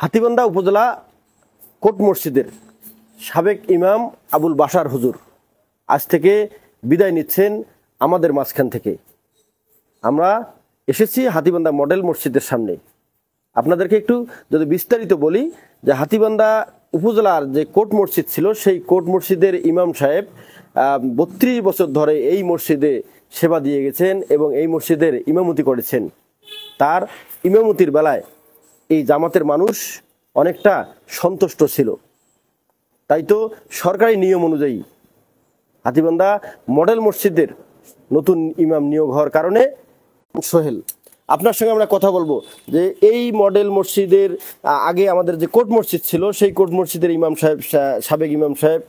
হাতীবান্ধা উপজেলা কোট মসজিদের সাবেক ইমাম আবুল বাশার হুজুর আজ থেকে বিদায় নিচ্ছেন আমাদের মাঝখান থেকে। আমরা এসেছি হাতীবান্ধা মডেল মসজিদের সামনে। আপনাদেরকে একটু যদি বিস্তারিত বলি যে হাতীবান্ধা উপজেলার যে কোট মসজিদ ছিল সেই কোট মসজিদের ইমাম সাহেব 32 বছর ধরে এই মসজিদে সেবা দিয়ে গেছেন এবং এই মসজিদের ইমামতি করেছেন। তার ইমামতির বেলায় এই জামাতের মানুষ অনেকটা সন্তুষ্ট ছিল। তাই তো সরকারি নিয়ম অনুযায়ী হাতীবান্ধা মডেল মসজিদের নতুন ইমাম নিয়োগ হওয়ার কারণে সোহেল আপনার সঙ্গে আমরা কথা বলবো যে এই মডেল মসজিদের আগে আমাদের যে কোট মসজিদ ছিল সেই কোট মসজিদের ইমাম সাহেব সাবেক ইমাম সাহেব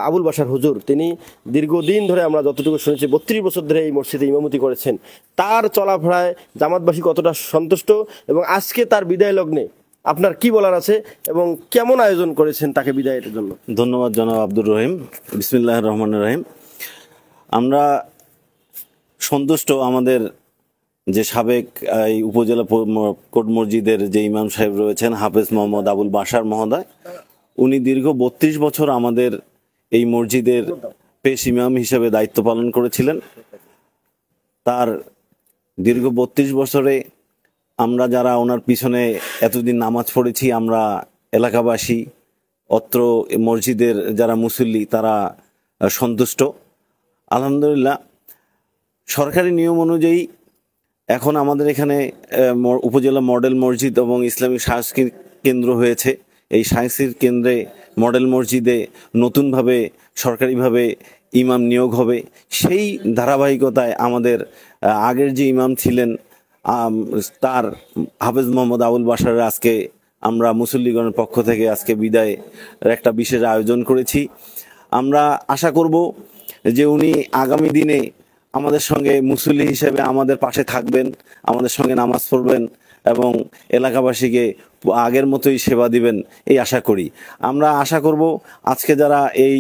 আবুল বাশার হুজুর তিনি দীর্ঘদিন ধরে আমরা যতটুকু শুনেছি 32 বছর ধরে এই মসজিদে ইমামতি করেছেন। তার চলাফেরায় জামাতবাসী কতটা সন্তুষ্ট এবং আজকে তার বিদায় লগ্নে আপনার কি বলার আছে এবং কেমন আয়োজন করেছেন তাকে বিদায়ের জন্য? ধন্যবাদ জনাব আব্দুর রহিম। বিসমিল্লাহির রহমানির রহিম। আমরা সন্তুষ্ট আমাদের যে সাবেক এই উপজেলা কোট মসজিদের যে ইমাম সাহেব রয়েছেন হাফেজ মোহাম্মদ আবুল বাশার মহোদয়, উনি দীর্ঘ 32 বছর আমাদের এই মসজিদের পেশ ইমাম হিসেবে দায়িত্ব পালন করেছিলেন। তার দীর্ঘ 32 বছরে আমরা যারা ওনার পিছনে এতদিন নামাজ পড়েছি, আমরা এলাকাবাসী অত্র মসজিদের যারা মুসল্লি তারা সন্তুষ্ট আলহামদুলিল্লাহ। সরকারি নিয়ম অনুযায়ী এখন আমাদের এখানে উপজেলা মডেল মসজিদ এবং ইসলামিক সাংস্কৃতিক কেন্দ্র হয়েছে। এই সাংস্কৃতিক কেন্দ্রে মডেল মসজিদে নতুনভাবে সরকারিভাবে ইমাম নিয়োগ হবে। সেই ধারাবাহিকতায় আমাদের আগের যে ইমাম ছিলেন তার হাফেজ মোহাম্মদ আবুল বাশারের আজকে আমরা মুসল্লিগণের পক্ষ থেকে আজকে বিদায়ের একটা বিশেষ আয়োজন করেছি। আমরা আশা করব যে উনি আগামী দিনে আমাদের সঙ্গে মুসল্লি হিসেবে আমাদের পাশে থাকবেন, আমাদের সঙ্গে নামাজ পড়বেন এবং এলাকাবাসীকে আগের মতোই সেবা দিবেন এই আশা করি। আমরা আশা করব আজকে যারা এই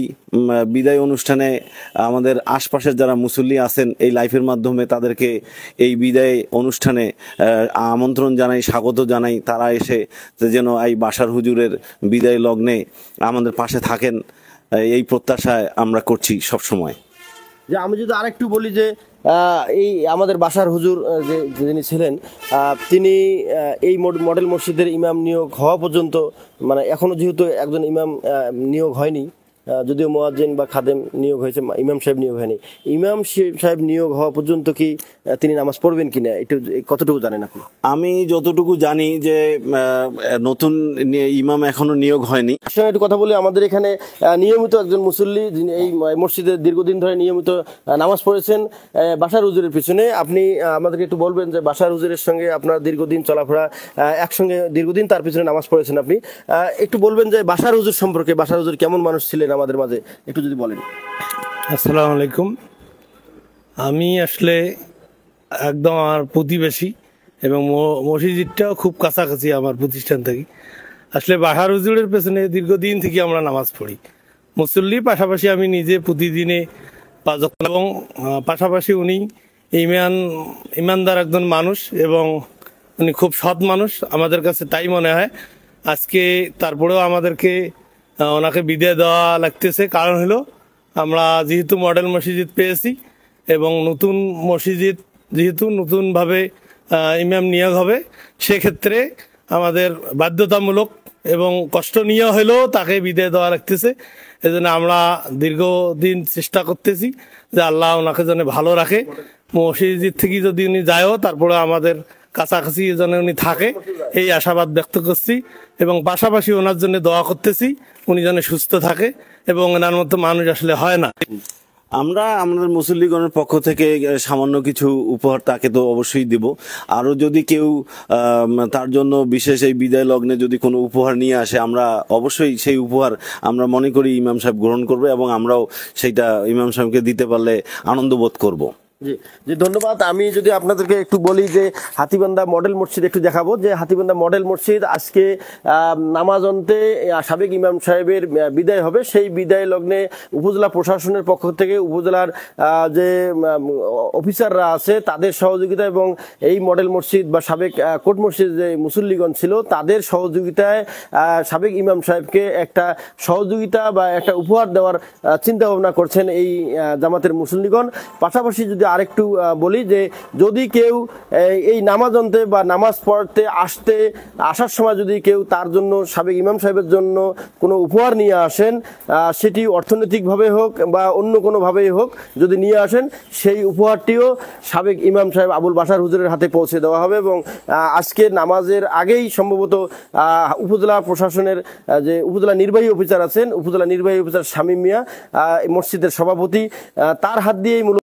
বিদায় অনুষ্ঠানে আমাদের আশপাশের যারা মুসল্লি আছেন এই লাইফের মাধ্যমে তাদেরকে এই বিদায় অনুষ্ঠানে আমন্ত্রণ জানাই, স্বাগত জানাই। তারা এসে যেন এই বাশার হুজুরের বিদায় লগ্নে আমাদের পাশে থাকেন এই প্রত্যাশায় আমরা করছি সব সময়। যে আমি যদি আরেকটু বলি যে এই আমাদের বাশার হুজুর যে যিনি ছিলেন তিনি এই মডেল মসজিদের ইমাম নিয়োগ হওয়া পর্যন্ত মানে এখনো যেহেতু একজন ইমাম নিয়োগ হয়নি, যদিও মুয়াজ্জিন বা খাদেম নিয়োগ হয়েছে, ইমাম সাহেব নিয়োগ হয়নি। ইমাম সাহেব নিয়োগ হওয়া পর্যন্ত কি তিনি নামাজ পড়বেন কিনা একটু কতটুকু জানেন আপনি? আমি যতটুকু জানি যে নতুন ইমাম এখনো নিয়োগ হয়নি। আসলে একটু কথা বলি, আমাদের এখানে নিয়মিত একজন মুসল্লি যিনি এই মসজিদে দীর্ঘদিন ধরে নিয়মিত নামাজ পড়েছেন বাশার হুজুরের পিছনে। আপনি আমাদেরকে একটু বলবেন যে বাশার হুজুরের সঙ্গে আপনার দীর্ঘদিন চলাফেরা, একসঙ্গে দীর্ঘদিন তার পিছনে নামাজ পড়েছেন আপনি, একটু বলবেন যে বাশার হুজুর সম্পর্কে, বাশার হুজুর কেমন মানুষ ছিলেন আমাদের মাঝে একটু যদি বলেন। আসসালামু আলাইকুম। আমি আসলে একদম আমার প্রতিবেশী এবং মসজিদটাও খুব কাছাকাছি আমার প্রতিষ্ঠান থেকে। আসলে বাশার হুজুরের পেছনে দীর্ঘদিন থেকে আমরা নামাজ পড়ি মুসল্লি, পাশাপাশি আমি নিজে প্রতিদিনে এবং পাশাপাশি উনি ইমানদার একজন মানুষ এবং উনি খুব সৎ মানুষ আমাদের কাছে, তাই মনে হয়। আজকে তারপরেও আমাদেরকে ওনাকে বিদায় দেওয়া লাগতেছে, কারণ হলো আমরা যেহেতু মডেল মসজিদ পেয়েছি এবং নতুন মসজিদ যেহেতু নতুনভাবে ইমাম নিয়োগ হবে, সেক্ষেত্রে আমাদের বাধ্যতামূলক এবং কষ্ট নিয়ে হলেও তাকে বিদায় দেওয়া লাগতেছে। এজন্য আমরা দীর্ঘদিন চেষ্টা করতেছি যে আল্লাহ ওনাকে যেন ভালো রাখে। মসজিদ থেকে যদি উনি যায়ও তারপরে আমাদের কাছাকাছি যেন উনি থাকে এই আশাবাদ ব্যক্ত করছি এবং পাশাপাশি ওনার জন্য দোয়া করতেছি উনি যেন সুস্থ থাকে এবং ওনার মতো মানুষ আসলে হয় না। আমরা আমাদের মুসল্লিগণের পক্ষ থেকে সামান্য কিছু উপহার তাকে তো অবশ্যই দিব। আরও যদি কেউ তার জন্য বিশেষ এই বিদায় লগ্নে যদি কোনো উপহার নিয়ে আসে, আমরা অবশ্যই সেই উপহার আমরা মনে করি ইমাম সাহেব গ্রহণ করবে এবং আমরাও সেইটা ইমাম সাহেবকে দিতে পারলে আনন্দ বোধ করব। জি জি ধন্যবাদ। আমি যদি আপনাদেরকে একটু বলি যে হাতীবান্ধা মডেল মসজিদ একটু দেখাবো, যে হাতীবান্ধা মডেল মসজিদ আজকে নামাজ অন্তে সাবেক ইমাম সাহেবের বিদায় হবে। সেই বিদায় লগ্নে উপজেলা প্রশাসনের পক্ষ থেকে উপজেলার যে অফিসাররা আছে তাদের সহযোগিতা এবং এই মডেল মসজিদ বা সাবেক কোট মসজিদ যে মুসল্লিগণ ছিল তাদের সহযোগিতায় সাবেক ইমাম সাহেবকে একটা সহযোগিতা বা একটা উপহার দেওয়ার চিন্তা ভাবনা করছেন এই জামাতের মুসল্লিগণ। পাশাপাশি যদি আরেকটু বলি যে যদি কেউ এই নামাজ আনতে বা নামাজ পড়তে আসার সময় যদি কেউ তার জন্য সাবেক ইমাম সাহেবের জন্য কোনো উপহার নিয়ে আসেন, সেটি অর্থনৈতিকভাবে হোক বা অন্য কোনোভাবেই হোক যদি নিয়ে আসেন, সেই উপহারটিও সাবেক ইমাম সাহেব আবুল বাশার হুজুরের হাতে পৌঁছে দেওয়া হবে। এবং আজকে নামাজের আগেই সম্ভবত উপজেলা প্রশাসনের যে উপজেলা নির্বাহী অফিসার আছেন, উপজেলা নির্বাহী অফিসার শামীম মিয়া মসজিদের সভাপতি, তার হাত দিয়েই মূলত